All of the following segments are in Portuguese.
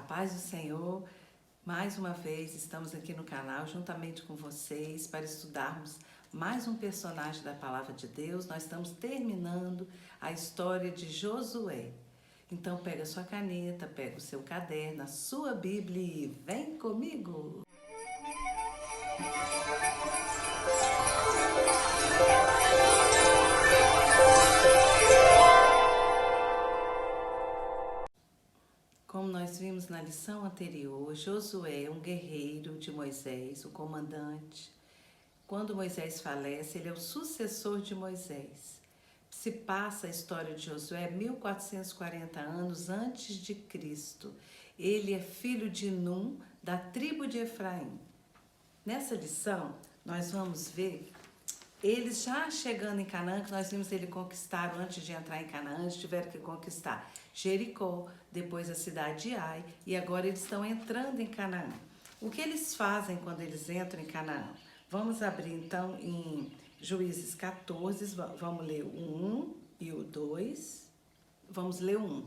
paz do Senhor, mais uma vez estamos aqui no canal juntamente com vocês para estudarmos mais um personagem da Palavra de Deus. Nós estamos terminando a história de Josué. Então pega sua caneta, pega o seu caderno, a sua Bíblia e vem comigo! Como nós vimos na lição anterior, Josué é um guerreiro de Moisés, o comandante. Quando Moisés falece, ele é o sucessor de Moisés. Se passa a história de Josué 1440 anos antes de Cristo. Ele é filho de Num, da tribo de Efraim. Nessa lição, nós vamos ver eles já chegando em Canaã, que nós vimos ele conquistaram antes de entrar em Canaã, eles tiveram que conquistar Jericó, depois a cidade de Ai, e agora eles estão entrando em Canaã. O que eles fazem quando eles entram em Canaã? Vamos abrir então em Juízes 14, vamos ler o 1 e o 2, vamos ler o 1.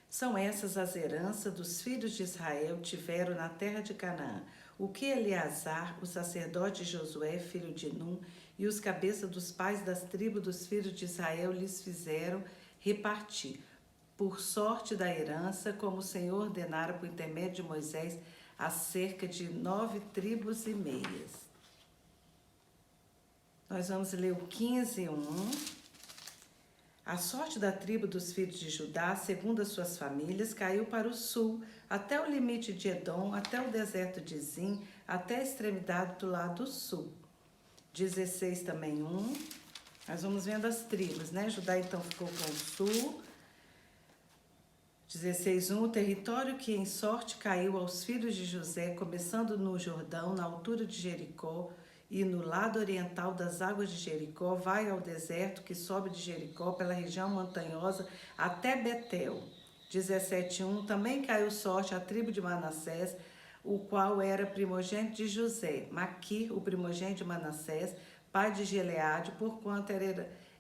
São essas as heranças dos filhos de Israel tiveram na terra de Canaã, o que Eleazar, o sacerdote Josué, filho de Num, e os cabeças dos pais das tribos dos filhos de Israel lhes fizeram repartir, por sorte da herança, como o Senhor ordenara por intermédio de Moisés, a cerca de 9 tribos e meias. Nós vamos ler o 15, 1. A sorte da tribo dos filhos de Judá, segundo as suas famílias, caiu para o sul, até o limite de Edom, até o deserto de Zim, até a extremidade do lado sul. 16 também 1. Nós vamos vendo as tribos, né? Judá então ficou com o sul. 16, 1. O território que em sorte caiu aos filhos de José, começando no Jordão, na altura de Jericó, e no lado oriental das águas de Jericó, vai ao deserto que sobe de Jericó pela região montanhosa até Betel. 17:1. Também caiu sorte à tribo de Manassés, o qual era primogênito de José. Maquir, o primogênito de Manassés, pai de Gileade, porquanto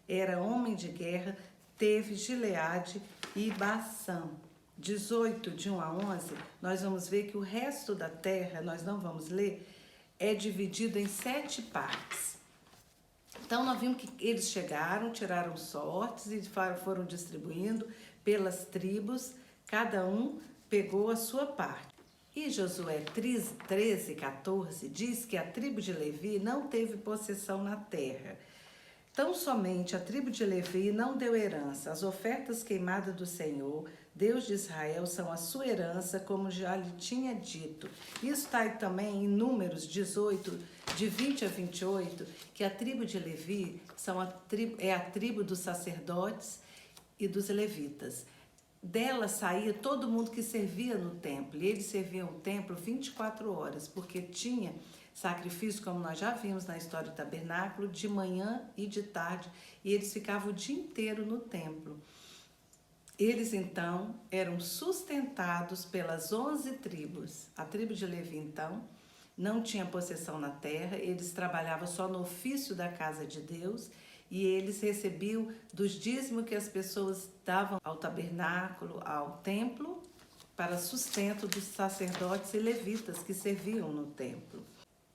era homem de guerra, teve Gileade e Bassã. 18, de 1 a 11, nós vamos ver que o resto da terra, nós não vamos ler, é dividido em 7 partes. Então, nós vimos que eles chegaram, tiraram sortes e foram distribuindo pelas tribos, cada um pegou a sua parte. E Josué 13, 14 diz que a tribo de Levi não teve possessão na terra. Tão somente a tribo de Levi não deu herança. As ofertas queimadas do Senhor, Deus de Israel, são a sua herança, como já lhe tinha dito. Isso está aí também em Números 18, de 20 a 28, que a tribo de Levi é a tribo dos sacerdotes e dos levitas. Dela saía todo mundo que servia no templo, e eles serviam o templo 24 horas, porque tinha sacrifício, como nós já vimos na história do tabernáculo, de manhã e de tarde, e eles ficavam o dia inteiro no templo. Eles, então, eram sustentados pelas 11 tribos. A tribo de Levi, então, não tinha possessão na terra, eles trabalhavam só no ofício da casa de Deus, e eles recebiam dos dízimos que as pessoas davam ao tabernáculo, ao templo, para sustento dos sacerdotes e levitas que serviam no templo.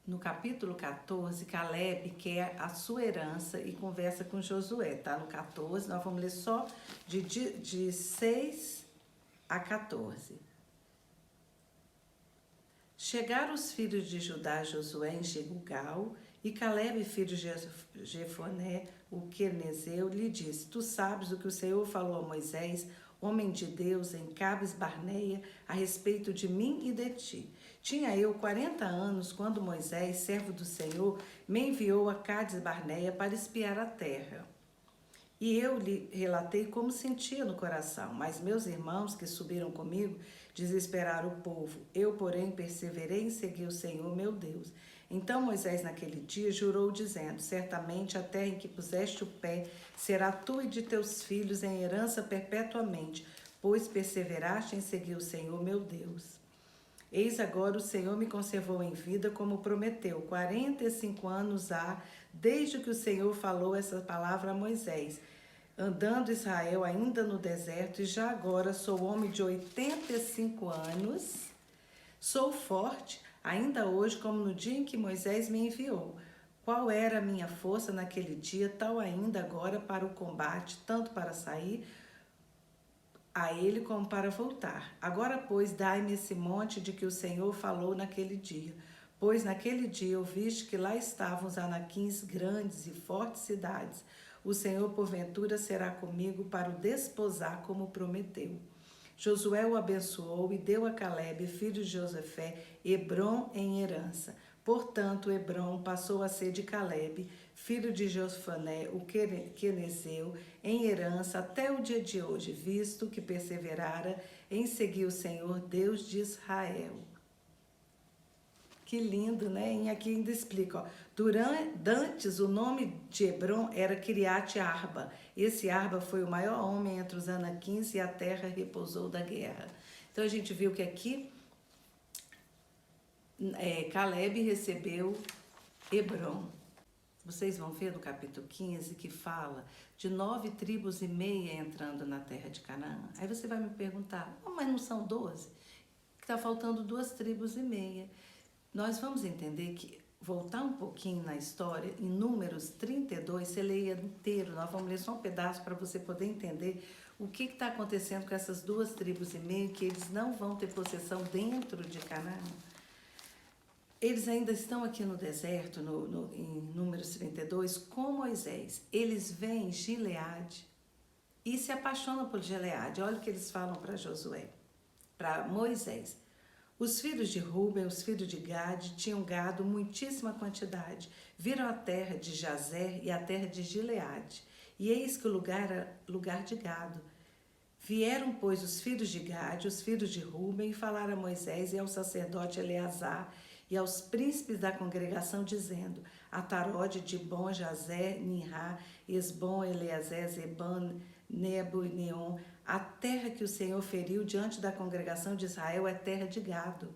No capítulo 14, Caleb quer a sua herança e conversa com Josué, tá? No 14, nós vamos ler só de 6 a 14. Chegaram os filhos de Judá a Josué em Gilgal, e Caleb, filho de Jefoné, o quenezeu, lhe disse: Tu sabes o que o Senhor falou a Moisés, homem de Deus, em Cades Barneia, a respeito de mim e de ti. Tinha eu 40 anos quando Moisés, servo do Senhor, me enviou a Cades Barneia para espiar a terra. E eu lhe relatei como sentia no coração, mas meus irmãos que subiram comigo desesperaram o povo. Eu, porém, perseverei em seguir o Senhor, meu Deus. Então Moisés, naquele dia, jurou, dizendo: Certamente a terra em que puseste o pé será tua e de teus filhos em herança perpetuamente, pois perseveraste em seguir o Senhor, meu Deus. Eis agora o Senhor me conservou em vida, como prometeu. 45 anos há, desde que o Senhor falou essa palavra a Moisés. andando Israel ainda no deserto, e já agora sou homem de 85 anos, sou forte, ainda hoje como no dia em que Moisés me enviou. Qual era a minha força naquele dia, tal ainda agora para o combate, tanto para sair a ele como para voltar. Agora, pois, dai-me esse monte de que o Senhor falou naquele dia. Pois naquele dia ouviste que lá estavam os anaquins, grandes e fortes cidades. O Senhor, porventura, será comigo para o desposar, como prometeu. Josué o abençoou e deu a Calebe, filho de Josefé, Hebrom em herança. Portanto, Hebrom passou a ser de Calebe, filho de Jofané, o quenezeu, em herança até o dia de hoje, visto que perseverara em seguir o Senhor, Deus de Israel. Que lindo, né? E aqui ainda explica, ó. Dantes, o nome de Hebrom era Kiriat Arba. Esse Arba foi o maior homem entre os anaquins e a terra repousou da guerra. Então a gente viu que aqui Calebe recebeu Hebrom. Vocês vão ver no capítulo 15 que fala de 9 tribos e meia entrando na terra de Canaã. Aí você vai me perguntar, mas não são 12? Está faltando 2 tribos e meia. Nós vamos entender que, voltar um pouquinho na história, em Números 32, você leia inteiro, nós vamos ler só um pedaço para você poder entender o que está acontecendo com essas 2 tribos e meia, que eles não vão ter possessão dentro de Canaã. Eles ainda estão aqui no deserto, em Números 32, com Moisés. Eles veem Gileade e se apaixonam por Gileade. Olha o que eles falam para Josué, para Moisés. Os filhos de Ruben, os filhos de Gade, tinham gado muitíssima quantidade. Viram a terra de Jazer e a terra de Gileade. E eis que o lugar era lugar de gado. Vieram, pois, os filhos de Gade, os filhos de Ruben, e falaram a Moisés e ao sacerdote Eleazar e aos príncipes da congregação, dizendo: Atarode, Dibon, Jazer, Ninrá, Esbom, Eleazar, Zeban, Nebo e Neon, a terra que o Senhor feriu diante da congregação de Israel é terra de gado.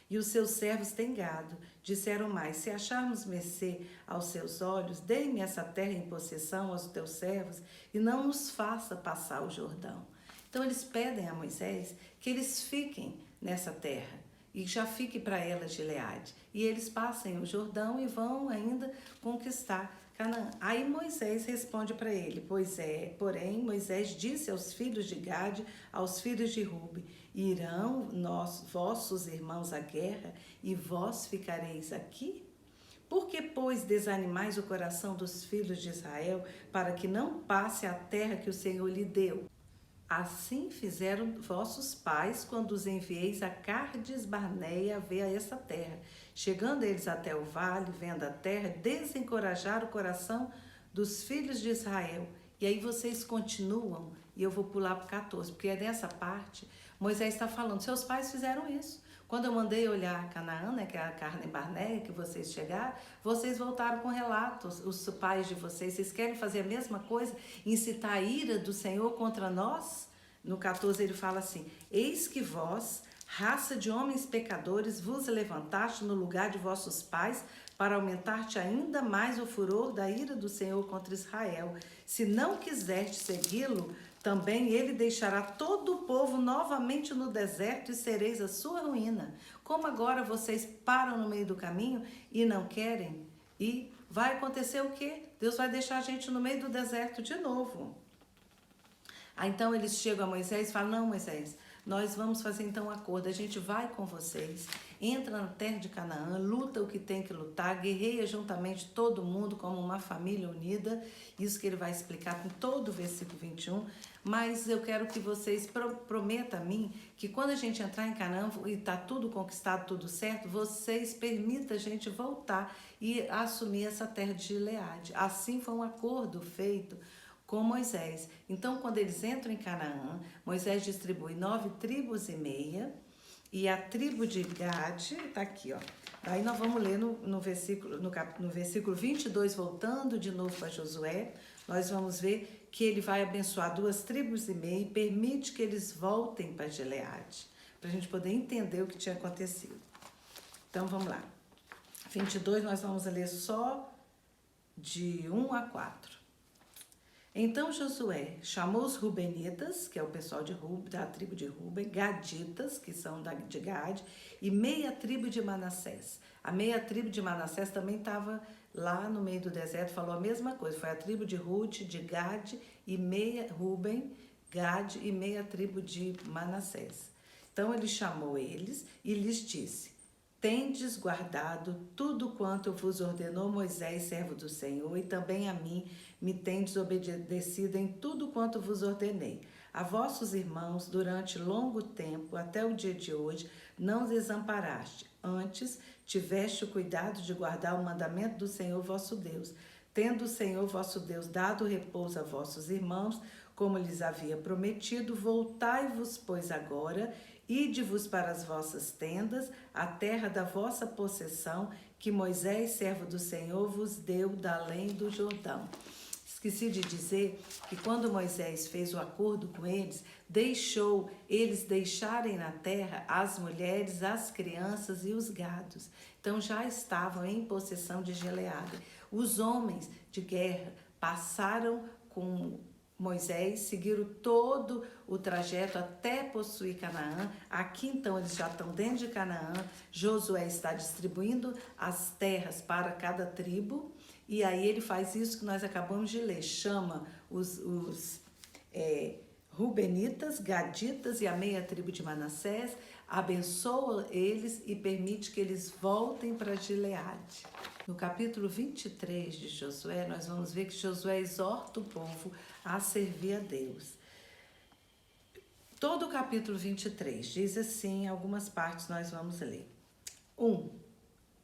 E os seus servos têm gado. Disseram mais: se acharmos mercê aos seus olhos, dê-me essa terra em possessão aos teus servos, e não nos faça passar o Jordão. Então eles pedem a Moisés que eles fiquem nessa terra, e já fique para ela Gileade. E eles passem o Jordão e vão ainda conquistar Canaã. Aí Moisés responde para ele, porém Moisés disse aos filhos de Gade, aos filhos de Ruben: irão vossos irmãos à guerra, e vós ficareis aqui? Por que, pois, desanimais o coração dos filhos de Israel, para que não passe a terra que o Senhor lhe deu? Assim fizeram vossos pais quando os envieis a Cardes Barneia a ver essa terra. Chegando eles até o vale, vendo a terra, desencorajaram o coração dos filhos de Israel. E aí vocês continuam, e eu vou pular para o 14, porque é nessa parte, Moisés está falando, seus pais fizeram isso. Quando eu mandei olhar Canaã, né, que é a Carne Barneia, que vocês chegaram, vocês voltaram com relatos, os pais de vocês querem fazer a mesma coisa, incitar a ira do Senhor contra nós? No 14 ele fala assim: eis que vós, raça de homens pecadores, vos levantaste no lugar de vossos pais, para aumentar-te ainda mais o furor da ira do Senhor contra Israel. Se não quiserdes segui-lo, também ele deixará todo o povo novamente no deserto e sereis a sua ruína. Como agora vocês param no meio do caminho e não querem? E vai acontecer o quê? Deus vai deixar a gente no meio do deserto de novo. Aí então eles chegam a Moisés e falam: não, Moisés, nós vamos fazer então um acordo, a gente vai com vocês, entra na terra de Canaã, luta o que tem que lutar, guerreia juntamente todo mundo como uma família unida, isso que ele vai explicar em todo o versículo 21, mas eu quero que vocês prometam a mim que quando a gente entrar em Canaã e está tudo conquistado, tudo certo, vocês permitam a gente voltar e assumir essa terra de Gileade. Assim foi um acordo feito com Moisés. Então, quando eles entram em Canaã, Moisés distribui 9 tribos e meia, e a tribo de Gade está aqui, ó. Aí nós vamos ler no versículo 22, voltando de novo para Josué, nós vamos ver que ele vai abençoar 2 tribos e meia e permite que eles voltem para Gileade, para a gente poder entender o que tinha acontecido. Então, vamos lá. 22 nós vamos ler só de 1 a 4. Então Josué chamou os Rubenitas, que é o pessoal da tribo de Ruben, Gaditas, que são de Gade, e meia tribo de Manassés. A meia tribo de Manassés também estava lá no meio do deserto, falou a mesma coisa. Foi a tribo de Ruth, de Gade, e meia Ruben, Gade e meia tribo de Manassés. Então ele chamou eles e lhes disse: tendes guardado tudo quanto vos ordenou Moisés, servo do Senhor, e também a mim me tendes obedecido em tudo quanto vos ordenei. A vossos irmãos, durante longo tempo, até o dia de hoje, não desamparaste. Antes, tiveste o cuidado de guardar o mandamento do Senhor vosso Deus. Tendo o Senhor vosso Deus dado repouso a vossos irmãos, como lhes havia prometido, voltai-vos, pois, agora, ide-vos para as vossas tendas, a terra da vossa possessão, que Moisés, servo do Senhor, vos deu da além do Jordão. Esqueci de dizer que quando Moisés fez o acordo com eles, deixou eles deixarem na terra as mulheres, as crianças e os gados. Então já estavam em possessão de Gileade. Os homens de guerra passaram com Moisés, seguiram todo o trajeto até possuir Canaã. Aqui então eles já estão dentro de Canaã. Josué está distribuindo as terras para cada tribo. E aí ele faz isso que nós acabamos de ler. Chama os Rubenitas, Gaditas e a meia tribo de Manassés. Abençoa eles e permite que eles voltem para Gileade. No capítulo 23 de Josué, nós vamos ver que Josué exorta o povo a servir a Deus. Todo o capítulo 23 diz assim, algumas partes nós vamos ler. 1.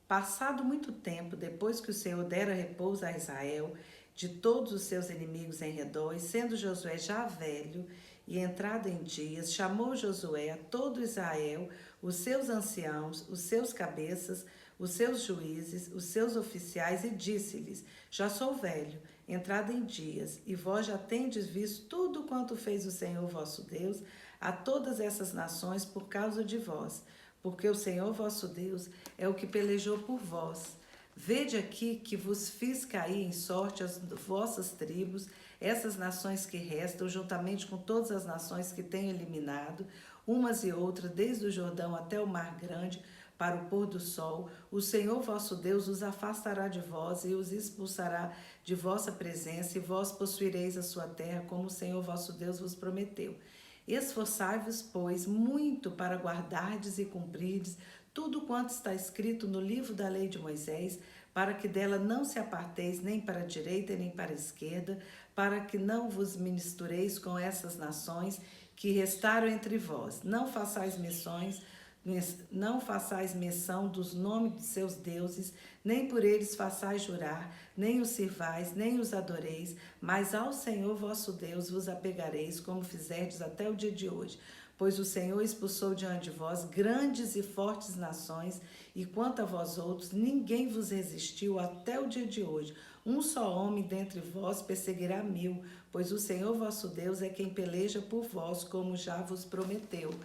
Passado muito tempo, depois que o Senhor dera repouso a Israel de todos os seus inimigos em redor, e sendo Josué já velho e entrado em dias, chamou Josué a todo Israel, os seus anciãos, os seus cabeças, os seus juízes, os seus oficiais, e disse-lhes: já sou velho, entrado em dias, e vós já tendes visto tudo quanto fez o Senhor vosso Deus a todas essas nações por causa de vós, porque o Senhor vosso Deus é o que pelejou por vós. Vede aqui que vos fiz cair em sorte as vossas tribos, essas nações que restam, juntamente com todas as nações que tenho eliminado, umas e outras, desde o Jordão até o Mar Grande, para o pôr do sol. O Senhor vosso Deus os afastará de vós e os expulsará de vossa presença, e vós possuireis a sua terra, como o Senhor vosso Deus vos prometeu. Esforçai-vos, pois, muito para guardardes e cumprirdes tudo quanto está escrito no livro da lei de Moisés, para que dela não se aparteis nem para a direita nem para a esquerda, para que não vos mistureis com essas nações que restaram entre vós. Não façais menção dos nomes de seus deuses, nem por eles façais jurar, nem os sirvais, nem os adoreis, mas ao Senhor vosso Deus vos apegareis, como fizerdes até o dia de hoje. Pois o Senhor expulsou diante de vós grandes e fortes nações, e quanto a vós outros, ninguém vos resistiu até o dia de hoje. Um só homem dentre vós perseguirá 1000, pois o Senhor vosso Deus é quem peleja por vós, como já vos prometeu.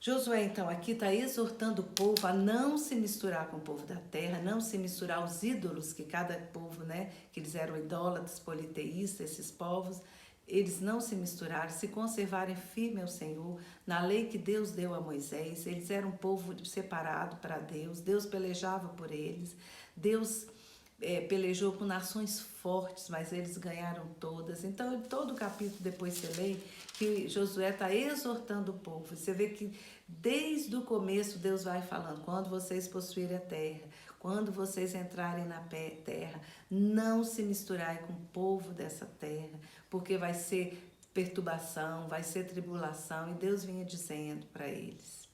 Josué, então, aqui está exortando o povo a não se misturar com o povo da terra, não se misturar aos ídolos que cada povo, né, que eles eram idólatras, politeístas, esses povos, eles não se misturaram, se conservarem firme ao Senhor, na lei que Deus deu a Moisés. Eles eram um povo separado para Deus, Deus pelejava por eles, Deus pelejou com nações fortes, mas eles ganharam todas. Então, todo o capítulo depois você lê que Josué está exortando o povo. Você vê que desde o começo Deus vai falando: quando vocês possuírem a terra, quando vocês entrarem na terra, não se misturarem com o povo dessa terra, porque vai ser perturbação, vai ser tribulação, e Deus vinha dizendo para eles.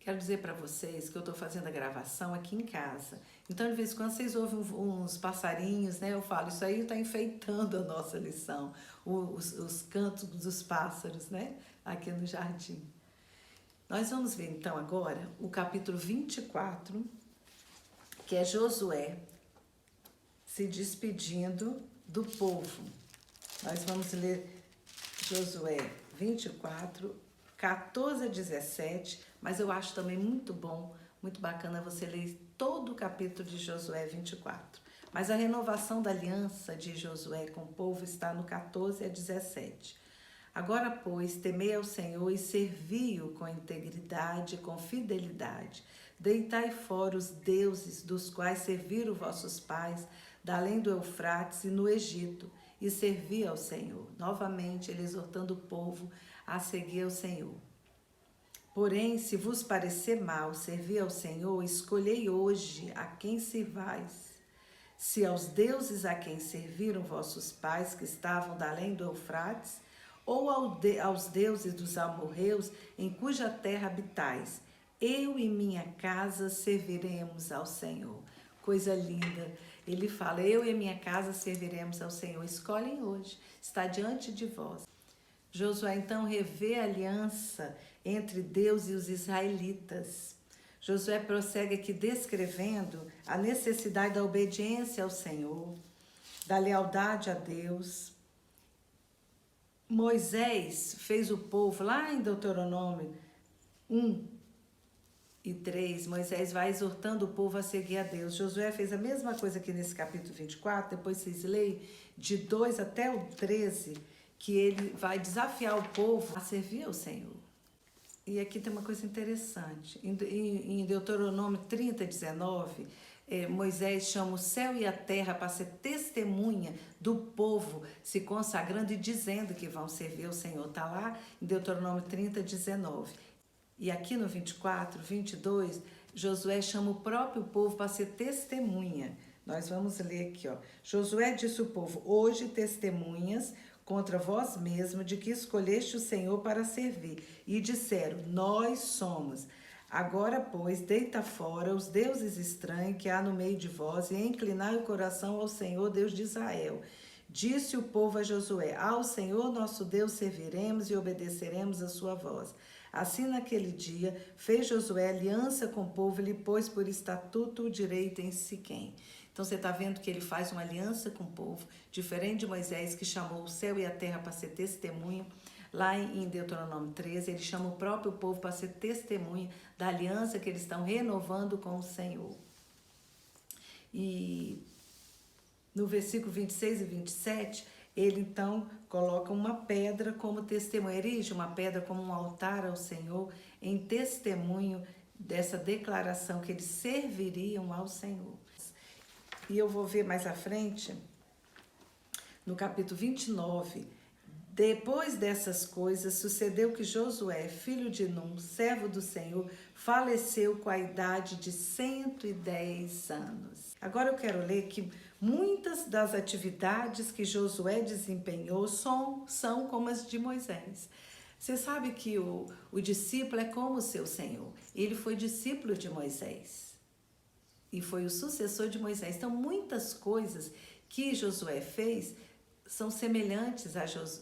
Quero dizer para vocês que eu estou fazendo a gravação aqui em casa. Então, de vez em quando, vocês ouvem uns passarinhos, né? Eu falo, isso aí está enfeitando a nossa lição. Os cantos dos pássaros, né? Aqui no jardim. Nós vamos ver, então, agora o capítulo 24, que é Josué se despedindo do povo. Nós vamos ler Josué 24, 14 a 17, mas eu acho também muito bom, muito bacana você ler todo o capítulo de Josué 24. Mas a renovação da aliança de Josué com o povo está no 14 a 17. Agora, pois, temei ao Senhor e servi-o com integridade e com fidelidade. Deitai fora os deuses dos quais serviram vossos pais, da além do Eufrates e no Egito, e servi ao Senhor. Novamente, ele exortando o povo a seguir ao Senhor. Porém, se vos parecer mal servir ao Senhor, escolhei hoje a quem servais. Se aos deuses a quem serviram vossos pais, que estavam da além do Eufrates, ou aos deuses dos amorreus, em cuja terra habitais, eu e minha casa serviremos ao Senhor. Coisa linda. Ele fala, eu e minha casa serviremos ao Senhor. Escolhem hoje, está diante de vós. Josué então revê a aliança entre Deus e os israelitas. Josué prossegue aqui descrevendo a necessidade da obediência ao Senhor, da lealdade a Deus. Moisés fez o povo, lá em Deuteronômio 1 e 3, Moisés vai exortando o povo a seguir a Deus. Josué fez a mesma coisa aqui nesse capítulo 24, depois vocês leem de 2 até o 13, que ele vai desafiar o povo a servir ao Senhor. E aqui tem uma coisa interessante. Em Deuteronômio 30, 19, Moisés chama o céu e a terra para ser testemunha do povo se consagrando e dizendo que vão servir ao Senhor. Está lá em Deuteronômio 30, 19. E aqui no 24, 22, Josué chama o próprio povo para ser testemunha. Nós vamos ler aqui, ó. Josué disse ao povo, hoje testemunhas contra vós mesmos de que escolheste o Senhor para servir. E disseram, nós somos. Agora, pois, deita fora os deuses estranhos que há no meio de vós e inclinai o coração ao Senhor, Deus de Israel. Disse o povo a Josué, ao Senhor nosso Deus serviremos e obedeceremos a sua voz. Assim, naquele dia, fez Josué aliança com o povo e lhe pôs por estatuto o direito em Siquém. Então, você está vendo que ele faz uma aliança com o povo, diferente de Moisés, que chamou o céu e a terra para ser testemunha. Lá em Deuteronômio 13, ele chama o próprio povo para ser testemunha da aliança que eles estão renovando com o Senhor. E no versículo 26 e 27, ele então coloca uma pedra como testemunho, erige uma pedra como um altar ao Senhor, em testemunho dessa declaração que eles serviriam ao Senhor. E eu vou ver mais à frente, no capítulo 29, depois dessas coisas, sucedeu que Josué, filho de Num, servo do Senhor, faleceu com a idade de 110 anos. Agora eu quero ler que muitas das atividades que Josué desempenhou são como as de Moisés. Você sabe que o discípulo é como o seu Senhor. Ele foi discípulo de Moisés e foi o sucessor de Moisés. Então, muitas coisas que Josué fez são semelhantes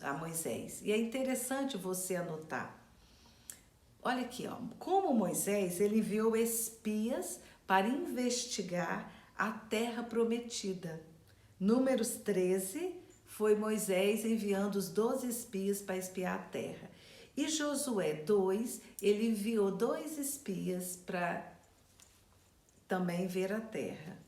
a Moisés. E é interessante você anotar. Olha aqui, ó. Como Moisés, ele enviou espias para investigar a terra prometida. Números 13, foi Moisés enviando os 12 espias para espiar a terra. E Josué 2, ele enviou 2 espias para também ver a terra.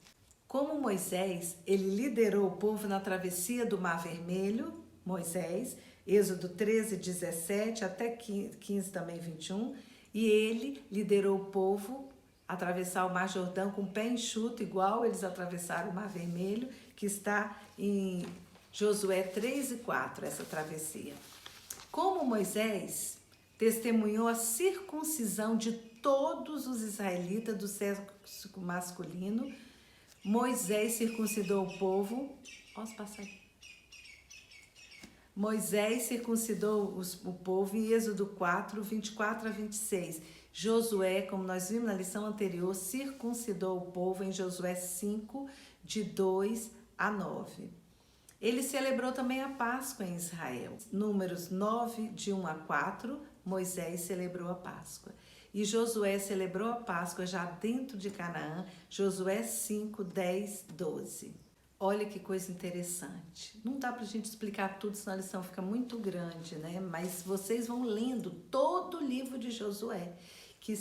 Como Moisés, ele liderou o povo na travessia do Mar Vermelho, Moisés, Êxodo 13, 17 até 15 também 21, e ele liderou o povo a atravessar o Mar Jordão com o pé enxuto, igual eles atravessaram o Mar Vermelho, que está em Josué 3 e 4, essa travessia. Como Moisés testemunhou a circuncisão de todos os israelitas do sexo masculino, Moisés circuncidou o povo. Posso passar aqui? Moisés circuncidou o povo em Êxodo 4, 24 a 26. Josué, como nós vimos na lição anterior, circuncidou o povo em Josué 5, de 2 a 9. Ele celebrou também a Páscoa em Israel. Números 9, de 1 a 4, Moisés celebrou a Páscoa. E Josué celebrou a Páscoa já dentro de Canaã, Josué 5, 10, 12. Olha que coisa interessante. Não dá para a gente explicar tudo, senão a lição fica muito grande, né? Mas vocês vão lendo todo o livro de Josué, que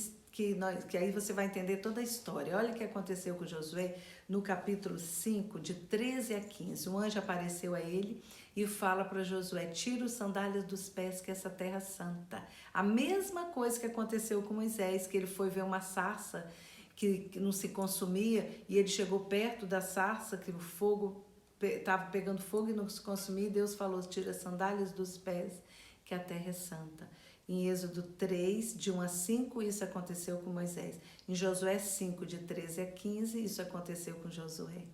que aí você vai entender toda a história. Olha o que aconteceu com Josué no capítulo 5, de 13 a 15. Um anjo apareceu a ele e fala para Josué: tira os sandálias dos pés, que essa terra é santa. A mesma coisa que aconteceu com Moisés, que ele foi ver uma sarça que não se consumia, e ele chegou perto da sarça, que o fogo estava pegando fogo e não se consumia, e Deus falou: tira as sandálias dos pés, que a terra é santa. Em Êxodo 3, de 1 a 5, isso aconteceu com Moisés. Em Josué 5, de 13 a 15, isso aconteceu com Josué.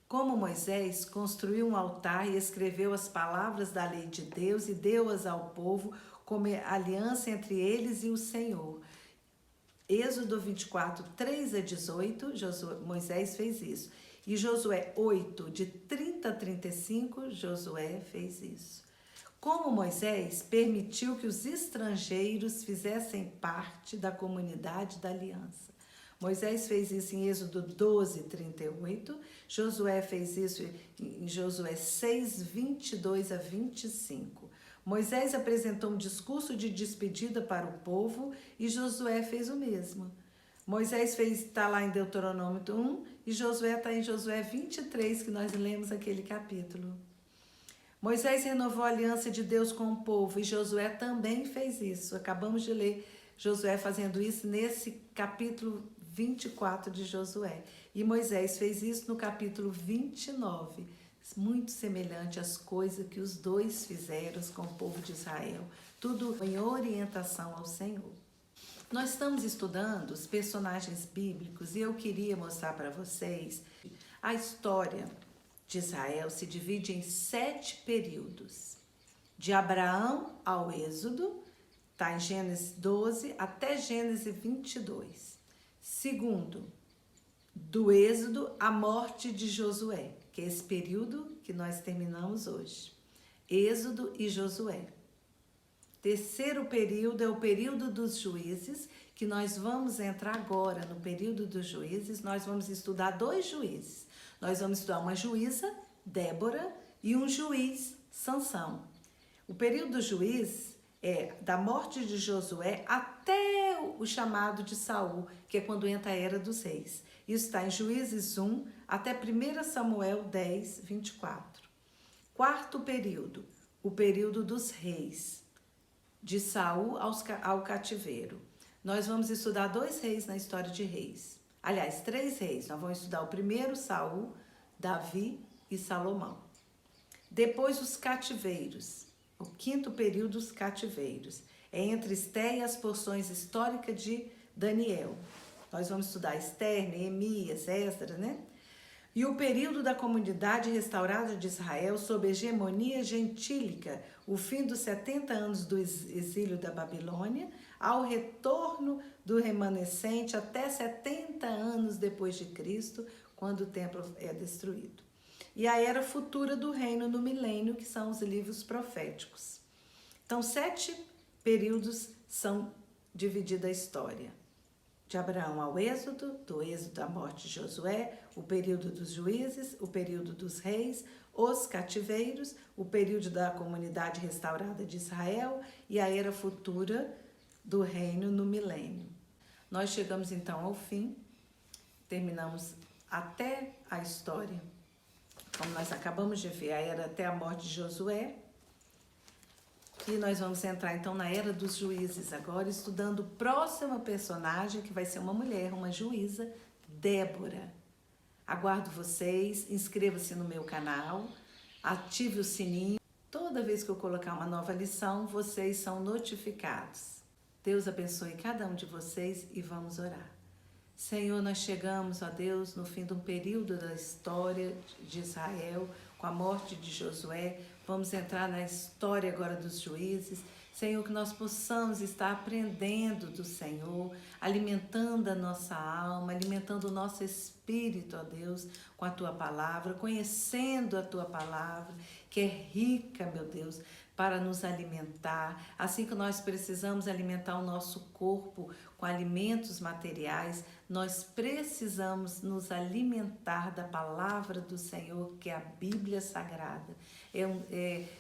Como Moisés construiu um altar e escreveu as palavras da lei de Deus e deu-as ao povo como aliança entre eles e o Senhor. Êxodo 24, 3 a 18, Moisés fez isso. E Josué 8, de 30 a 35, Josué fez isso. Como Moisés permitiu que os estrangeiros fizessem parte da comunidade da aliança. Moisés fez isso em Êxodo 12, 38. Josué fez isso em Josué 6, 22 a 25. Moisés apresentou um discurso de despedida para o povo e Josué fez o mesmo. Moisés está lá em Deuteronômio 1 e Josué está em Josué 23, que nós lemos aquele capítulo. Moisés renovou a aliança de Deus com o povo e Josué também fez isso. Acabamos de ler Josué fazendo isso nesse capítulo 24 de Josué. E Moisés fez isso no capítulo 29, muito semelhante às coisas que os dois fizeram com o povo de Israel. Tudo em orientação ao Senhor. Nós estamos estudando os personagens bíblicos e eu queria mostrar para vocês a história de Israel se divide em 7 períodos. De Abraão ao Êxodo, está em Gênesis 12 até Gênesis 22. Segundo, do Êxodo à morte de Josué, que é esse período que nós terminamos hoje. Êxodo e Josué. Terceiro período é o período dos juízes, que nós vamos entrar agora no período dos juízes. Nós vamos estudar 2 juízes. Nós vamos estudar uma juíza, Débora, e um juiz, Sansão. O período do juiz é da morte de Josué até o chamado de Saul, que é quando entra a era dos reis. Isso está em Juízes 1 até 1 Samuel 10, 24. Quarto período, o período dos reis, de Saul ao cativeiro. Nós vamos estudar 2 reis na história de reis. Aliás, 3 reis. Nós vamos estudar o primeiro, Saul, Davi e Salomão. Depois os cativeiros. O quinto período dos cativeiros. É entre Esté e as porções históricas de Daniel. Nós vamos estudar Esther, Neemias, Esdras, né? E o período da comunidade restaurada de Israel sob hegemonia gentílica, o fim dos 70 anos do exílio da Babilônia, ao retorno do remanescente até 70 anos depois de Cristo, quando o templo é destruído. E a era futura do reino no milênio, que são os livros proféticos. Então, 7 períodos são dividida a história. De Abraão ao Êxodo, do Êxodo à morte de Josué, o período dos juízes, o período dos reis, os cativeiros, o período da comunidade restaurada de Israel e a era futura do reino no milênio. Nós chegamos então ao fim, terminamos até a história, como nós acabamos de ver, a era até a morte de Josué. E nós vamos entrar então na era dos juízes agora, estudando o próximo personagem, que vai ser uma mulher, uma juíza, Débora. Aguardo vocês, inscreva-se no meu canal, ative o sininho. Toda vez que eu colocar uma nova lição, vocês são notificados. Deus abençoe cada um de vocês e vamos orar. Senhor, nós chegamos, ó Deus, no fim de um período da história de Israel, com a morte de Josué. Vamos entrar na história agora dos juízes. Senhor, que nós possamos estar aprendendo do Senhor, alimentando a nossa alma, alimentando o nosso espírito, ó Deus, com a Tua palavra, conhecendo a Tua palavra, que é rica, meu Deus, para nos alimentar. Assim que nós precisamos alimentar o nosso corpo com alimentos materiais, nós precisamos nos alimentar da palavra do Senhor, que é a Bíblia Sagrada,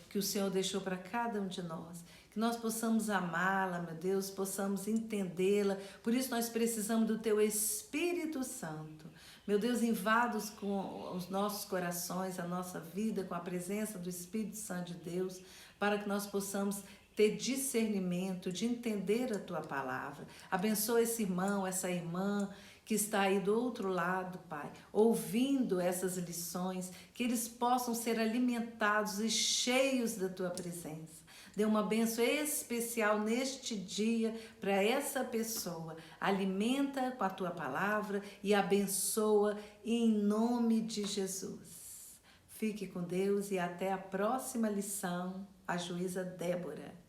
que o Senhor deixou para cada um de nós. Que que nós possamos amá-la, meu Deus, possamos entendê-la. Por isso nós precisamos do Teu Espírito Santo. Meu Deus, invada com os nossos corações, a nossa vida, com a presença do Espírito Santo de Deus, para que nós possamos ter discernimento de entender a Tua palavra. Abençoa esse irmão, essa irmã que está aí do outro lado, Pai, ouvindo essas lições, que eles possam ser alimentados e cheios da Tua presença. Dê uma bênção especial neste dia para essa pessoa. Alimenta com a Tua palavra e abençoa em nome de Jesus. Fique com Deus e até a próxima lição. A juíza Débora.